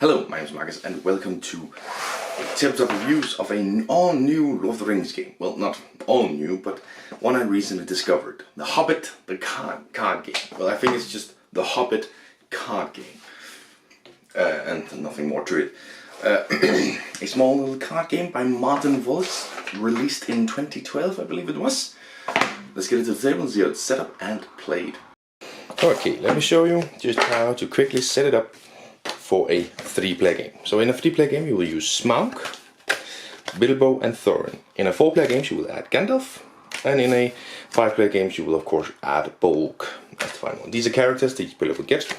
Hello, my name is Marcus and welcome to Tabletop reviews of an all-new Lord of the Rings game. Well, not all new, but one I recently discovered. The Hobbit, the card game. Well, I think it's just the Hobbit card game. And nothing more to it. A small little card game by Martin Voss, released in 2012, I believe it was. Let's get into the table and see how it's set up and played. Okay, let me show you just how to quickly set it up for a 3-player game. So in a 3-player game you will use Smaug, Bilbo and Thorin. In a 4-player game you will add Gandalf, and in a 5-player game you will of course add Bolg. That's the final one. These are characters that each player will get,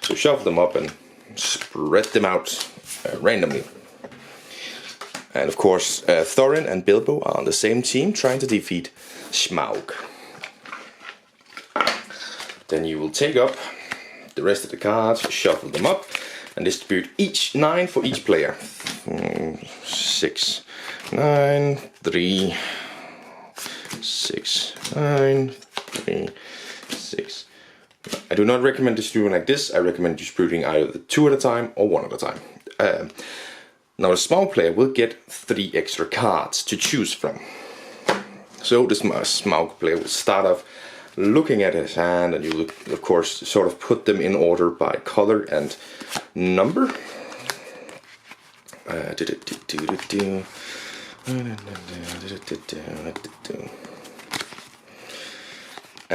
so shuffle them up and spread them out randomly. And of course Thorin and Bilbo are on the same team trying to defeat Smaug. Then you will take up the rest of the cards, shuffle them up, and distribute each 9 for each player. 6, 9, 3, 6, 9, 3, 6. I do not recommend distributing like this. I recommend distributing either 2 at a time or 1 at a time. Now the small player will get 3 extra cards to choose from. So the small player will start off looking at his hand, and you will of course sort of put them in order by color and number. And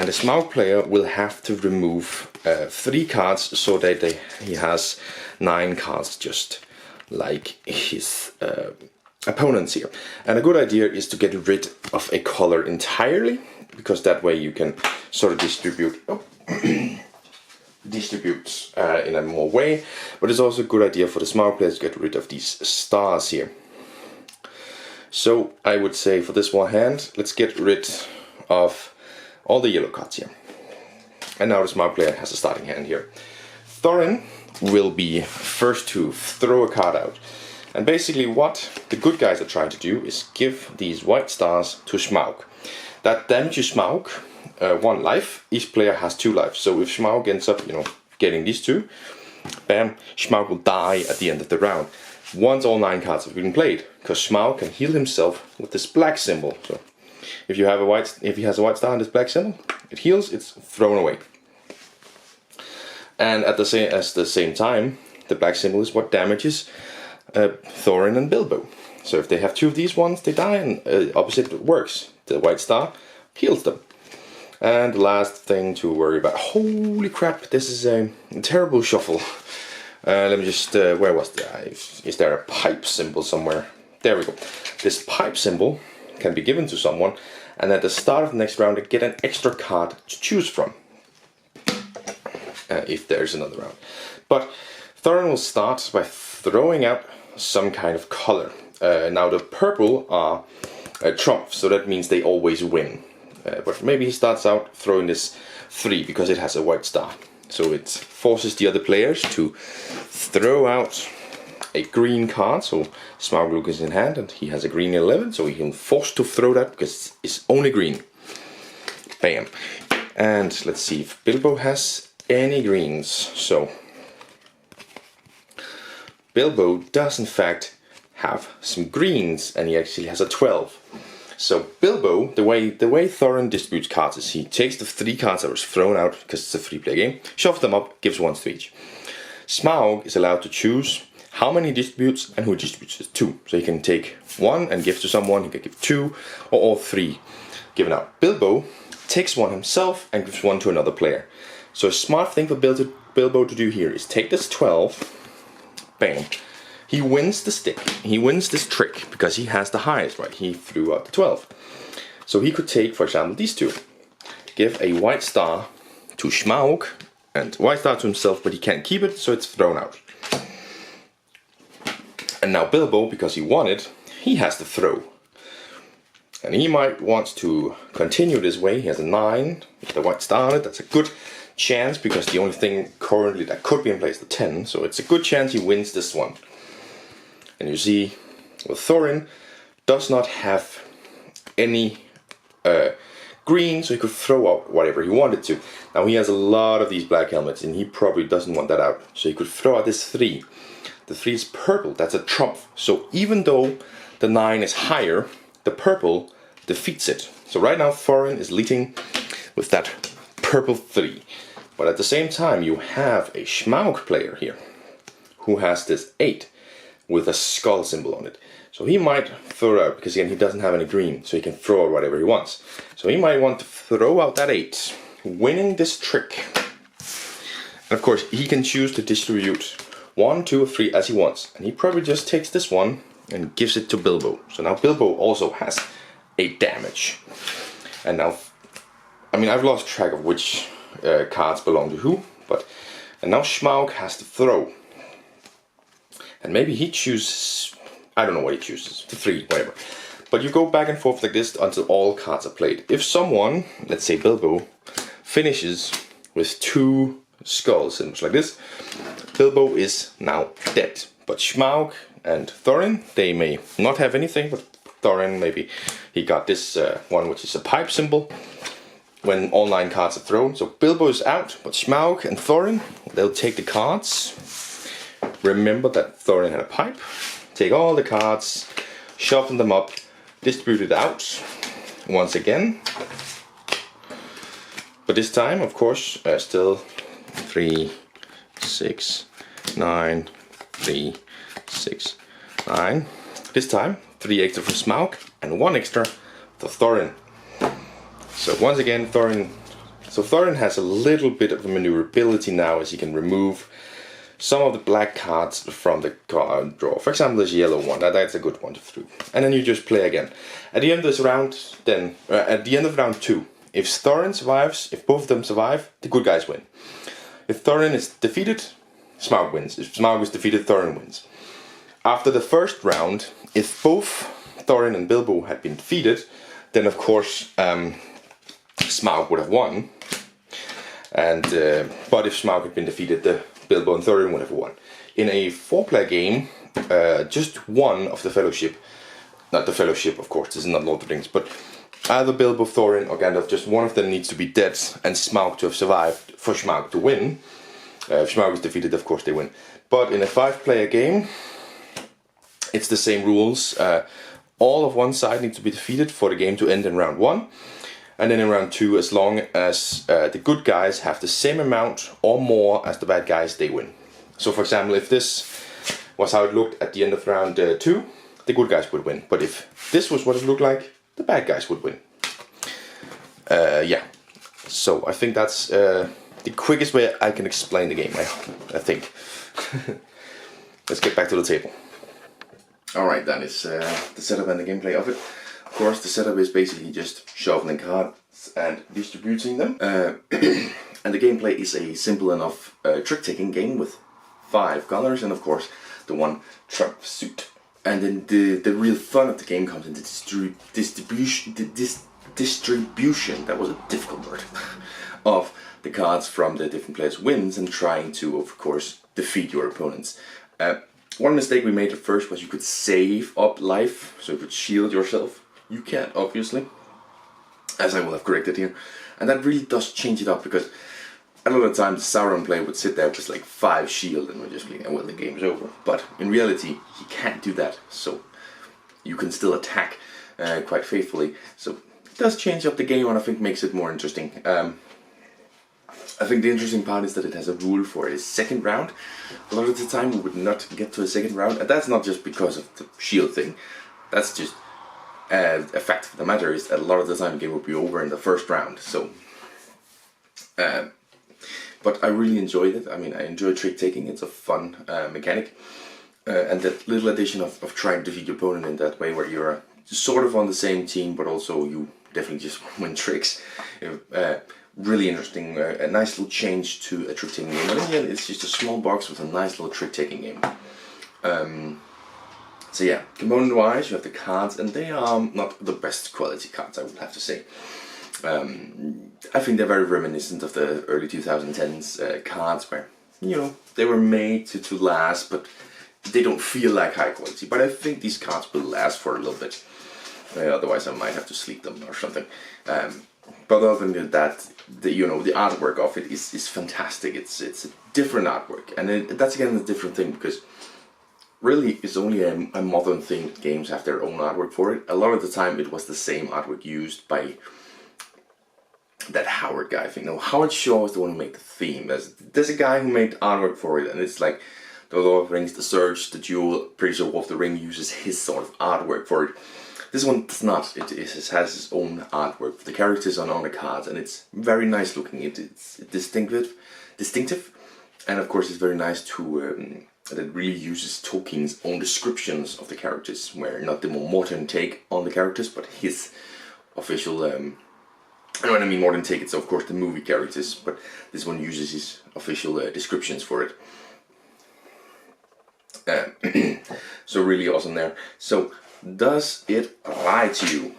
the small player will have to remove 3 cards so that he has 9 cards, just like his opponents here. And a good idea is to get rid of a color entirely, because that way you can sort of distribute in a more way. But it's also a good idea for the small players to get rid of these stars here. So I would say for this one hand, let's get rid of all the yellow cards here. And now the small player has a starting hand here. Thorin will be first to throw a card out. And basically what the good guys are trying to do is give these white stars to Smaug. That damages Smaug 1 life. Each player has 2 lives. So if Smaug ends up, getting these 2, bam, Smaug will die at the end of the round. Once all 9 cards have been played, because Smaug can heal himself with this black symbol. So if he has a white star and this black symbol, it heals, it's thrown away. And at the same time, the black symbol is what damages Thorin and Bilbo. So if they have 2 of these ones, they die, and opposite works. The white star heals them. And the last thing to worry about. Holy crap, this is a terrible shuffle. Let me just, where was that? Is there a pipe symbol somewhere? There we go. This pipe symbol can be given to someone, and at the start of the next round they get an extra card to choose from. If there's another round. But Thorin will start by throwing out some kind of color. Now the purple are trump, so that means they always win. But maybe he starts out throwing this 3 because it has a white star. So it forces the other players to throw out a green card. So Smaug is in hand and he has a green 11, so he can force to throw that because it's only green. Bam. And let's see if Bilbo has any greens. So Bilbo does in fact have some greens, and he actually has a 12. So Bilbo, the way Thorin distributes cards is he takes the 3 cards that were thrown out, because it's a 3-player game, shuffles them up, gives 1 to each. Smaug is allowed to choose how many he distributes and who he distributes it to. So he can take 1 and give to someone, he can give 2, or all 3 given out. Bilbo takes 1 himself and gives 1 to another player. So a smart thing for Bilbo to do here is take this 12, bam. He wins the stick, he wins this trick, because he has the highest, right? He threw out the 12. So he could take, for example, these 2. Give a white star to Smaug, and white star to himself, but he can't keep it, so it's thrown out. And now Bilbo, because he won it, he has to throw. And he might want to continue this way. He has a 9, with the white star on it, that's a good chance, because the only thing currently that could be in play is the 10, so it's a good chance he wins this one. And you see, well, Thorin does not have any green, so he could throw out whatever he wanted to. Now he has a lot of these black helmets, and he probably doesn't want that out, so he could throw out this 3. The 3 is purple, that's a trump. So even though the 9 is higher, the purple defeats it. So right now Thorin is leading with that purple 3. But at the same time you have a Smaug player here who has this 8 with a skull symbol on it. So he might throw out, because again he doesn't have any green, so he can throw out whatever he wants. So he might want to throw out that 8, winning this trick. And of course he can choose to distribute 1, 2 or 3 as he wants. And he probably just takes this one and gives it to Bilbo. So now Bilbo also has 8 damage. And now, I mean, I've lost track of which cards belong to who, and now Smaug has to throw. And maybe he chooses, I don't know what he chooses, the 3, whatever. But you go back and forth like this until all cards are played. If someone, let's say Bilbo, finishes with 2 skull symbols like this, Bilbo is now dead. But Smaug and Thorin, they may not have anything, but Thorin, maybe he got this one, which is a pipe symbol, when all 9 cards are thrown. So Bilbo is out, but Smaug and Thorin, they'll take the cards. Remember that Thorin had a pipe. Take all the cards, shuffle them up, distribute it out once again. But this time, of course, still 3, 6, 9, 3, 6, 9. This time, 3 extra for Smaug and 1 extra for Thorin. So once again, Thorin has a little bit of maneuverability now, as he can remove some of the black cards from the card draw. For example, this yellow one, that's a good one to throw. And then you just play again. At the end of this round, then, at the end of round 2, if Thorin survives, if both of them survive, the good guys win. If Thorin is defeated, Smaug wins. If Smaug is defeated, Thorin wins. After the first round, if both Thorin and Bilbo had been defeated, then of course Smaug would have won. And but if Smaug had been defeated, the Bilbo and Thorin would have won. In a 4-player game, just one of the Fellowship, not the Fellowship of course, this is not Lord of the Rings, but either Bilbo, Thorin or Gandalf, just one of them needs to be dead and Smaug to have survived for Smaug to win. If Smaug is defeated, of course they win. But in a 5-player game, it's the same rules. All of one side needs to be defeated for the game to end in round 1. And then in round 2, as long as the good guys have the same amount or more as the bad guys, they win. So for example, if this was how it looked at the end of round 2, the good guys would win. But if this was what it looked like, the bad guys would win. Yeah, so I think that's the quickest way I can explain the game, I think. Let's get back to the table. Alright, that is the setup and the gameplay of it. Of course, the setup is basically just shuffling cards and distributing them. And the gameplay is a simple enough trick-taking game with 5 colors and of course the 1 trump suit. And then the real fun of the game comes in the distribution, that was a difficult word, of the cards from the different players' wins and trying to, of course, defeat your opponents. One mistake we made at first was you could save up life, so you could shield yourself. You can't, obviously, as I will have corrected here. And that really does change it up, because a lot of times the Sauron player would sit there with like 5 shield and would just be like, well, the game's over. But in reality, he can't do that, so you can still attack quite faithfully. So it does change up the game, and I think makes it more interesting. I think the interesting part is that it has a rule for a second round. A lot of the time we would not get to a second round, and that's not just because of the shield thing. That's just a fact of the matter is that a lot of the time the game would be over in the first round. So, but I really enjoyed it. I mean, I enjoy trick taking. It's a fun mechanic, and that little addition of trying to defeat your opponent in that way, where you're sort of on the same team, but also you definitely just win tricks. Really interesting, a nice little change to a trick-taking game. But in the end, it's just a small box with a nice little trick-taking game. So yeah, component-wise, you have the cards, and they are not the best quality cards, I would have to say. I think they're very reminiscent of the early 2010s cards, where, you know, they were made to last, but they don't feel like high quality. But I think these cards will last for a little bit. Otherwise, I might have to sleep them or something. But other than that, the artwork of it is fantastic. It's a different artwork, and that's again a different thing, because really is only a modern thing. Games have their own artwork for it. A lot of the time it was the same artwork used by that Howard guy. I think, no, Howard Shaw is the one who made the theme. There's a guy who made artwork for it, and it's like the Lord of the Rings, the Surge, the Duel. Pretty sure Wolf of the Ring uses his sort of artwork for it. This one does not. It has its own artwork. The characters are on the cards, and it's very nice looking. It's distinctive, and of course it's very nice to that it really uses Tolkien's own descriptions of the characters, where not the more modern take on the characters, but his official. And when I mean modern take, it's of course the movie characters, but this one uses his official descriptions for it. So really awesome there. So does it apply to you?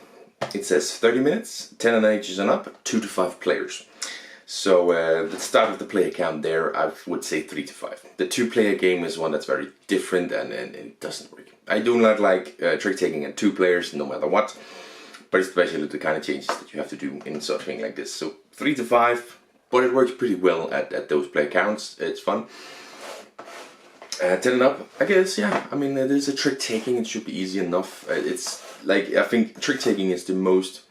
It says 30 minutes, 10 ages and up, 2 to 5 players. So the start of the player count there, I would say 3 to 5. The 2-player game is one that's very different, and it doesn't work. I do not like trick taking at 2 players, no matter what. But especially the kind of changes that you have to do in such a thing like this. So 3 to 5, but it works pretty well at those player counts. It's fun. 10 and up, I guess, yeah. I mean, there's a trick taking, it should be easy enough. It's like, I think trick taking is the most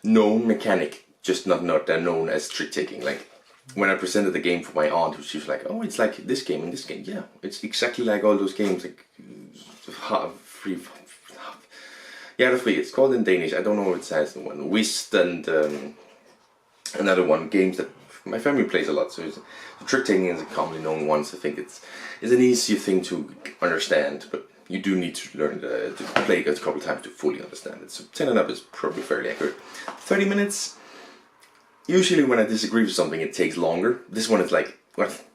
known mechanic, just not that known as trick taking. Like, when I presented the game for my aunt, she was like, oh, it's like this game and this game. Yeah, it's exactly like all those games, like free. Yeah, the free. It's called in Danish. I don't know what it says. The one Whist and another one. Games that my family plays a lot. So trick taking is a commonly known one. So I think it's an easier thing to understand, but you do need to learn to play it a couple of times to fully understand it. So 10 and up is probably fairly accurate. 30 minutes. Usually when I disagree with something, it takes longer. This one is like, what?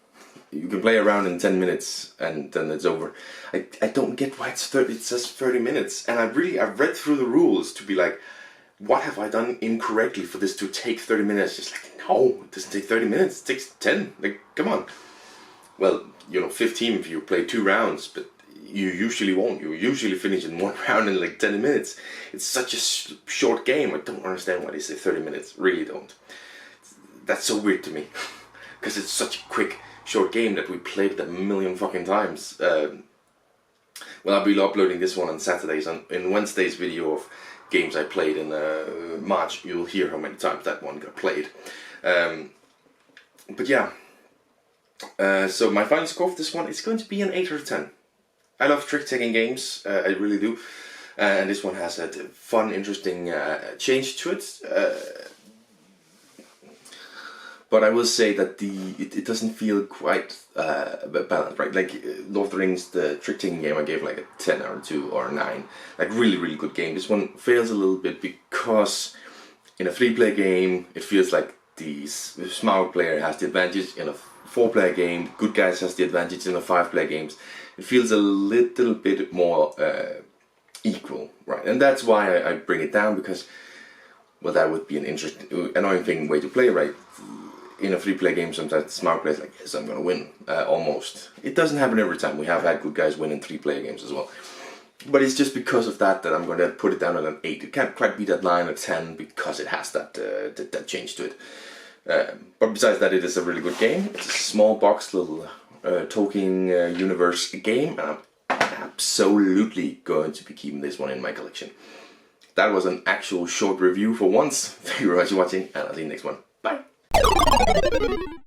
You can play around in 10 minutes and then it's over. I don't get why it's 30, it says 30 minutes. And I've read through the rules to be like, what have I done incorrectly for this to take 30 minutes? Just like, no, it doesn't take 30 minutes, it takes 10. Like, come on. Well, 15 if you play 2 rounds, but you usually won't. You usually finish in 1 round in like 10 minutes. It's such a short game. I don't understand why they say 30 minutes. Really don't. That's so weird to me. Because it's such a quick, short game that we played it a million fucking times. Well, I'll be uploading this one on Saturdays. In Wednesday's video of games I played in March, you'll hear how many times that one got played. But yeah. So my final score for this one is going to be an 8 out of 10. I love trick-taking games, I really do. And this one has a fun, interesting change to it. But I will say that it doesn't feel quite balanced, right? Like Lord of the Rings, the trick-taking game, I gave like a 10 or 2 or 9. Like really, really good game. This one fails a little bit because in a 3-player game, it feels like the smart player has the advantage. In a 4-player game, good guys has the advantage. In a 5-player games, it feels a little bit more equal, right? And that's why I bring it down, because, well, that would be an interesting, annoying way to play, right? In a 3-player game, sometimes the smart player's like, yes, I'm gonna win, almost. It doesn't happen every time. We have had good guys win in 3-player games as well. But it's just because of that I'm gonna put it down at an 8. It can't quite be that 9 or 10 because it has that change to it. But besides that, it is a really good game. It's a small box, little Tolkien universe game, and I'm absolutely going to be keeping this one in my collection. That was an actual short review for once. Thank you very much for watching, and I'll see you next one. Bye!